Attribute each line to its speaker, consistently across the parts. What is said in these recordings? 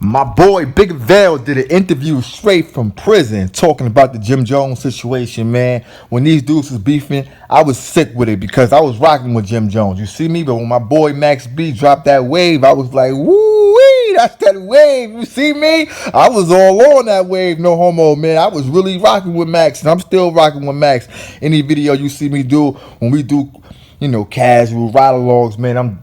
Speaker 1: My boy Big Val did an interview straight from prison talking about the Jim Jones situation, man. When these dudes was beefing, I was sick with it because I was rocking with Jim Jones. You see me? But when my boy Max B dropped that wave, I was like, woo-wee, that's that wave. You see me? I was all on that wave, no homo, man. I was really rocking with Max, and I'm still rocking with Max. Any video you see me do, when we do casual ride-alongs, man, I'm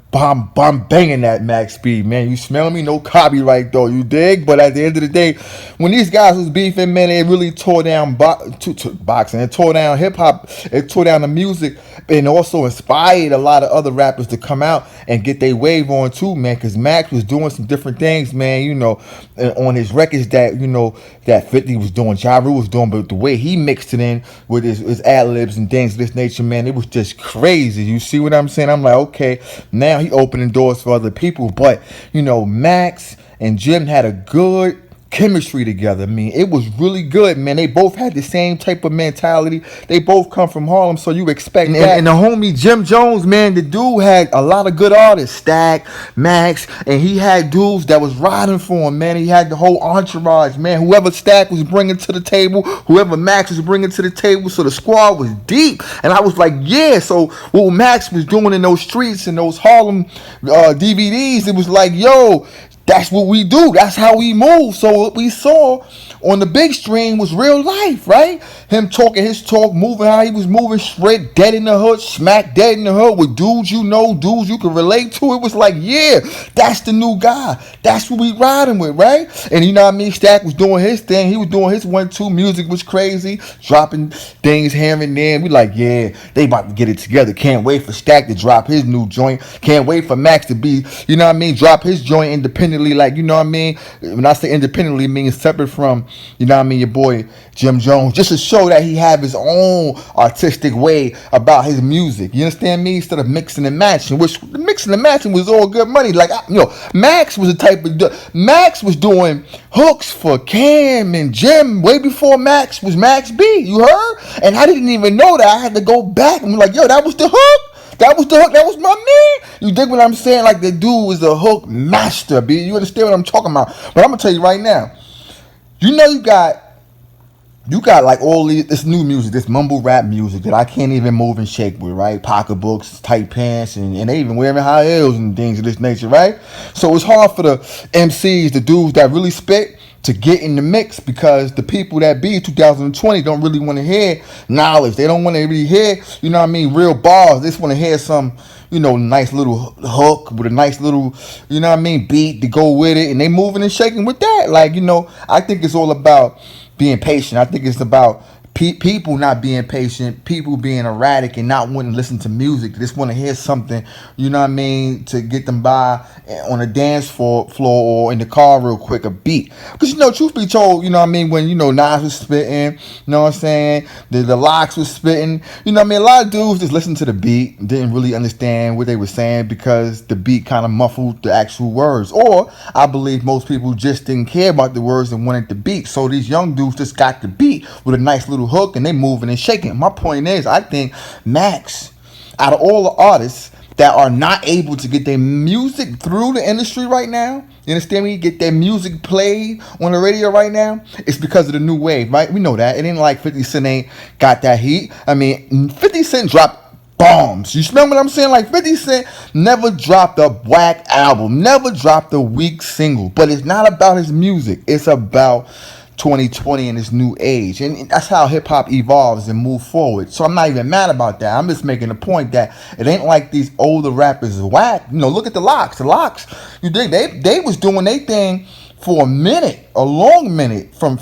Speaker 1: banging that max speed, man. You smell me? No copyright though, you dig? But at the end of the day, when these guys was beefing, man, they really tore down boxing. It tore down hip hop. It tore down the music, and also inspired a lot of other rappers to come out and get their wave on too, man. Because Max was doing some different things, man. On his records that 50 was doing, Ja Rule was doing, but the way he mixed it in with his ad libs and things of this nature, man, it was just crazy. You see what I'm saying? I'm like, okay, now he opening doors for other people. But Max and Jim had a good chemistry together. I mean, it was really good, man. They both had the same type of mentality. They both come from Harlem, so you expect that. And the homie Jim Jones, man, the dude had a lot of good artists, Stack, Max, and he had dudes that was riding for him, man. He had the whole entourage, man. Whoever Stack was bringing to the table, whoever Max was bringing to the table, so the squad was deep. And I was like, yeah. So what Max was doing in those streets and those Harlem DVDs, it was like, yo, that's what we do. That's how we move. So what we saw on the big screen was real life, right? Him talking his talk, moving how he was moving, straight dead in the hood, smack dead in the hood with dudes dudes you can relate to. It was like, yeah, that's the new guy. That's what we riding with, right? And you know what I mean? Stack was doing his thing. He was doing his 1-2. Music was crazy, dropping things here and there. We like, yeah, they about to get it together. Can't wait for Stack to drop his new joint. Can't wait for Max to be, drop his joint independently. Like, when I say independently, it means separate from, your boy Jim Jones, just to show that he have his own artistic way about his music. You understand me? Instead of mixing and matching, which the mixing and matching was all good money. Like, Max was the type of Max was doing hooks for Cam and Jim way before Max was Max B. You heard? And I didn't even know that. I had to go back and be like, yo, that was the hook. That was the hook. That was my man. You dig what I'm saying? Like, the dude was a hook master, B. You understand what I'm talking about? But I'm gonna tell you right now. You got like all this new music, this mumble rap music that I can't even move and shake with, right? Pocketbooks, tight pants, and they even wearing high heels and things of this nature, right? So it's hard for the MCs, the dudes that really spit, to get in the mix, because the people that be 2020 don't really want to hear knowledge. They don't want to really hear, real bars. They just want to hear some, nice little hook with a nice little, beat to go with it. And they moving and shaking with that. Like, I think it's all about being patient. I think it's about people not being patient, people being erratic and not wanting to listen to music. They just want to hear something, to get them by on a dance floor or in the car real quick, a beat. Because, truth be told, when, Nas was spitting, the Locks was spitting, a lot of dudes just listened to the beat, didn't really understand what they were saying because the beat kind of muffled the actual words. Or I believe most people just didn't care about the words and wanted the beat. So these young dudes just got the beat with a nice little hook and they moving and shaking. My point is, I think Max, out of all the artists that are not able to get their music through the industry right now, you understand me? Get their music played on the radio right now, it's because of the new wave, right? We know that. It ain't like 50 Cent ain't got that heat. I mean, 50 Cent dropped bombs. You smell what I'm saying? Like, 50 Cent never dropped a whack album, never dropped a weak single. But it's not about his music. It's about 2020 and this new age, and that's how hip-hop evolves and move forward. So I'm not even mad about that. I'm just making the point that it ain't like these older rappers is whack. Look at the Locks. You dig? They was doing their thing for a minute, a long minute, from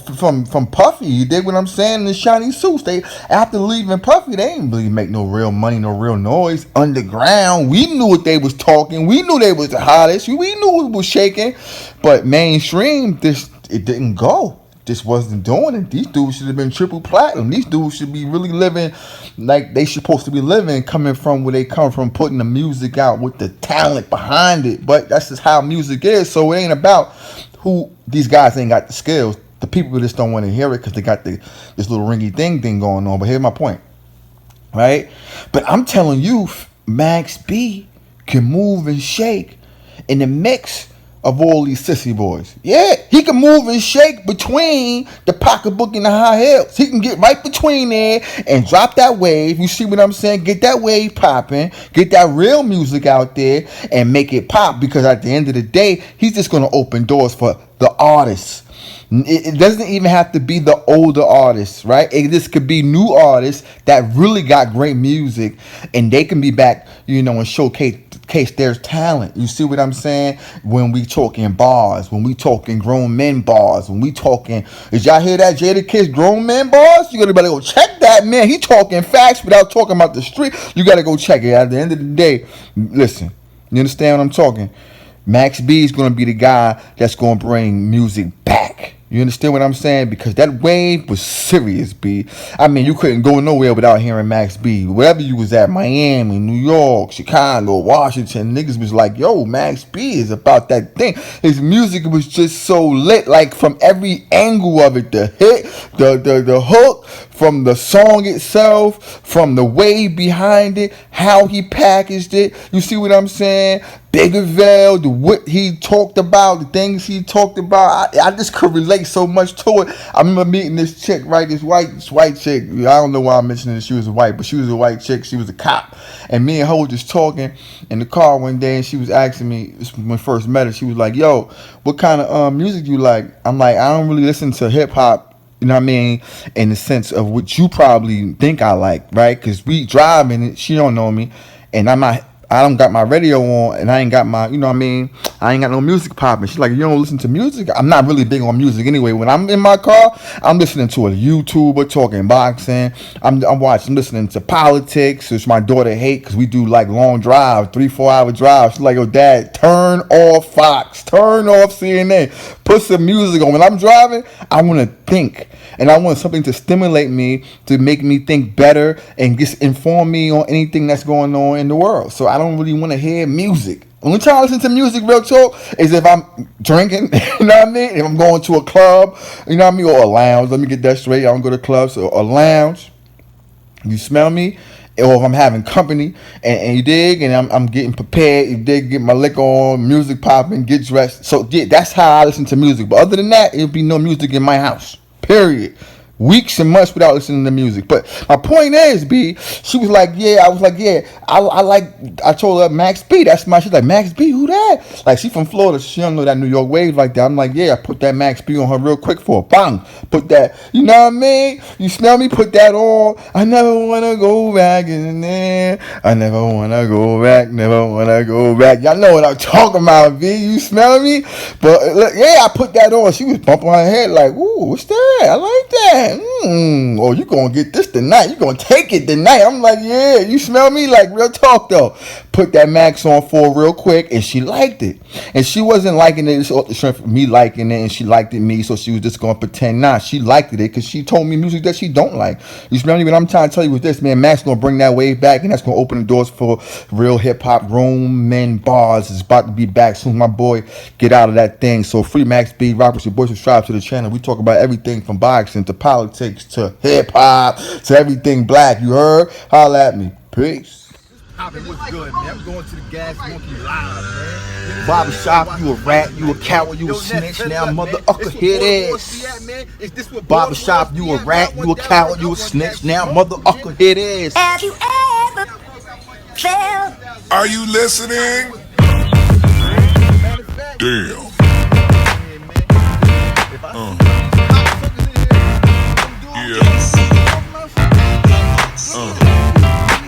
Speaker 1: Puffy. You dig what I'm saying? The shiny suits. They, after leaving Puffy, they didn't really make no real money, no real noise. Underground, we knew what they was talking. We knew they was the hottest. We knew it was shaking. But mainstream, it didn't go. Just wasn't doing it. These dudes should have been triple platinum. These dudes should be really living like they supposed to be living, coming from where they come from, putting the music out with the talent behind it. But that's just how music is. So it ain't about who these guys ain't got the skills. The people just don't want to hear it because they got this little ringy thing going on. But here's my point, right? But I'm telling you, Max B can move and shake in the mix of all these sissy boys. Yeah, he can move and shake between the pocketbook and the high heels. He can get right between there and drop that wave. You see what I'm saying? Get that wave popping. Get that real music out there and make it pop, because at the end of the day, he's just going to open doors for the artists. It doesn't even have to be the older artists, right? It just could be new artists that really got great music, and they can be back, and showcase their talent. You see what I'm saying? When we talking bars, when we talking grown men bars, when we talking, did y'all hear that Jadakiss grown men bars? You gotta go check that, man. He talking facts without talking about the street. You gotta go check it. At the end of the day, listen, you understand what I'm talking? Max B is going to be the guy that's going to bring music back. You understand what I'm saying? Because that wave was serious, B. I mean, you couldn't go nowhere without hearing Max B. Wherever you was at, Miami, New York, Chicago, Washington, niggas was like, yo, Max B is about that thing. His music was just so lit, like from every angle of it. The hit, the hook, from the song itself, from the wave behind it, how he packaged it. You see what I'm saying? Bigger Veil, what he talked about, the things he talked about, I just could relate so much to it. I remember meeting this chick, right? This white chick. I don't know why I'm mentioning that she was white, but she was a white chick. She was a cop, and me and her were just talking in the car one day, and she was asking me, this was when I first met her. She was like, "Yo, what kind of music do you like?" I'm like, "I don't really listen to hip hop." You know what I mean? In the sense of what you probably think I like, right? Because we driving and she don't know me, and I don't got my radio on, and I ain't got my, you know what I mean? I ain't got no music popping. She's like, you don't listen to music? I'm not really big on music anyway. When I'm in my car, I'm listening to a YouTuber talking boxing. I'm listening to politics, which my daughter hate because we do like long drives, 3-4 hour drives. She's like, yo, Dad, turn off Fox, turn off CNN, put some music on. When I'm driving, I want to think, and I want something to stimulate me, to make me think better and just inform me on anything that's going on in the world. So I don't really want to hear music. Only time I listen to music, real talk, is if I'm drinking, you know what I mean? If I'm going to a club, you know what I mean? Or a lounge. Let me get that straight. I don't go to clubs. So a lounge. You smell me? Or if I'm having company, and you dig, and I'm getting prepared, you dig, get my liquor on, music popping, get dressed. So yeah, that's how I listen to music. But other than that, it'll be no music in my house. Period. Weeks and months without listening to music. But my point is, B, she was like, yeah, I was like, yeah, I told her Max B, that's my, she's like, Max B, who that? Like, she from Florida, she don't know that New York wave like that. I'm like, yeah, I put that Max B on her real quick for a bang. Put that, you know what I mean? You smell me? Put that on. I never want to go back in there. I never want to go back, never want to go back. Y'all know what I'm talking about, B. You smell me? But look, yeah, I put that on. She was bumping her head like, ooh, what's that? I like that. Oh, you gonna get this tonight? You gonna take it tonight? I'm like, yeah, you smell me? Like, real talk though. Put that Max on for real quick, and she liked it. And she wasn't liking it off the strength of me liking it, and she liked it me, so she was just gonna pretend not. She liked it because she told me music that she don't like. You smell me? What I'm trying to tell you is this, man. Max gonna bring that wave back, and that's gonna open the doors for real hip hop grown men bars. It's about to be back soon. My boy, get out of that thing. So free Max B, rock with your boy, subscribe to the channel. We talk about everything from boxing to politics to hip hop to everything black. You heard? Holla at me. Peace.
Speaker 2: What's good, man? I'm going to the Gas Monkey live, man.
Speaker 1: Barbershop, you a rat, you a coward, you a snitch, now motherfucker, here it is. Barbershop, you a rat, you a coward, you a snitch, now motherfucker, here it is.
Speaker 3: Have you ever felt?
Speaker 4: Are you listening? Damn.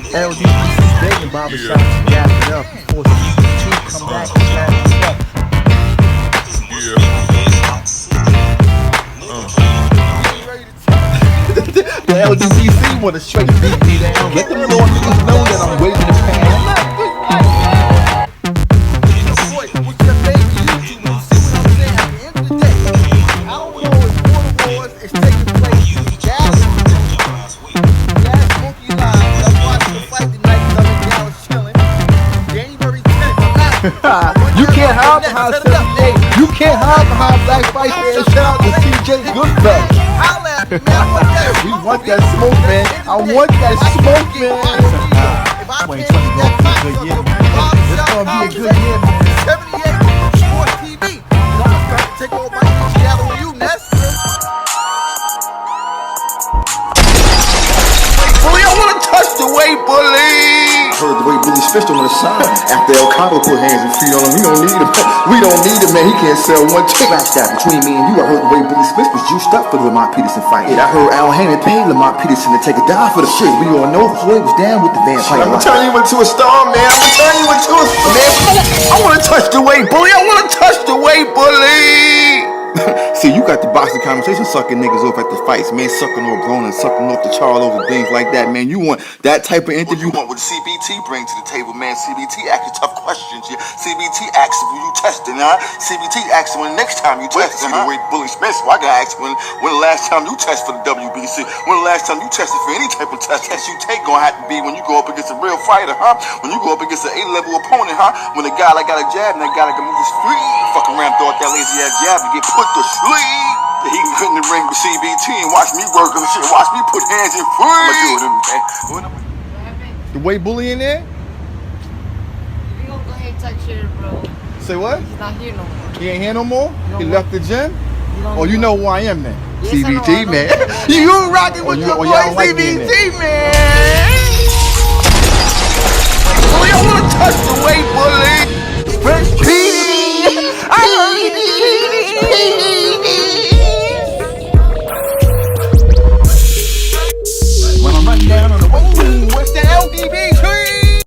Speaker 2: LD's begging Barbershop to gap it up before C2 come back and slap it up.
Speaker 1: The LDC want to straight beat me down. Let them little niggas know that I'm waving the pan. You can't hide behind 78. You can't hide behind Black Spice, man. Shout out to CJ Goodfellas. We want that smoke, man. I want that smoke, man.
Speaker 2: 2020 gonna be a good year, man. It's gonna be a good year, man. TV. I'm about to take all my energy out on you, Ness.
Speaker 1: Bully, I wanna touch the weight, bully.
Speaker 5: I heard the way Billy's fist on the sign. After El Capo put hands and feet on him, we don't need him. We don't need him, man. He can't sell one ticket. Flash that between me and you. I heard the way Billy Smith was juiced up for the Lamont Peterson fight. Yeah, I heard Al Heyman paid Lamont Peterson to take a dive for the shit. We all know Floyd was down with the vampire.
Speaker 1: I'm gonna turn you into a star, man. I'm gonna turn you into a star, man. I wanna touch the weight, bully. I wanna touch the weight, bully.
Speaker 5: See, you got the boxing conversation sucking niggas off at the fights, man. Sucking off Brown and sucking off the Charles and things like that, man. You want that type of interview? What would CBT bring to the table, man? CBT asks you tough questions. Yeah. CBT asks you testing, huh? CBT asks you when the next time you test, huh? Wait, Bully Smith. So I gotta ask when the last time you test for the WBC? When the last time you tested for any type of test you take gonna have to be when you go up against a real fighter, huh? When you go up against an A-level opponent, huh? When a guy like got a jab and that guy like can move his feet, fucking around, throw out that lazy ass jab and get put to sleep. He can get in the ring with CBT and watch me work and shit. Watch me put hands in free. I'ma do it, man.
Speaker 1: The weight bully in there?
Speaker 6: We gonna go ahead and touch here, bro.
Speaker 1: Say what?
Speaker 6: He's not here no more.
Speaker 1: He ain't here no more?
Speaker 6: No
Speaker 1: He
Speaker 6: more.
Speaker 1: left the gym?
Speaker 6: don't
Speaker 1: Oh, you
Speaker 6: know.
Speaker 1: know who I am then?
Speaker 6: Yes, I know, I
Speaker 1: CBT,
Speaker 6: know
Speaker 1: man.
Speaker 6: you, man.
Speaker 1: You rocking with your boy
Speaker 2: y'all like me in
Speaker 1: CBT, man. Bully, I wanna touch the weight, bully. Fresh P.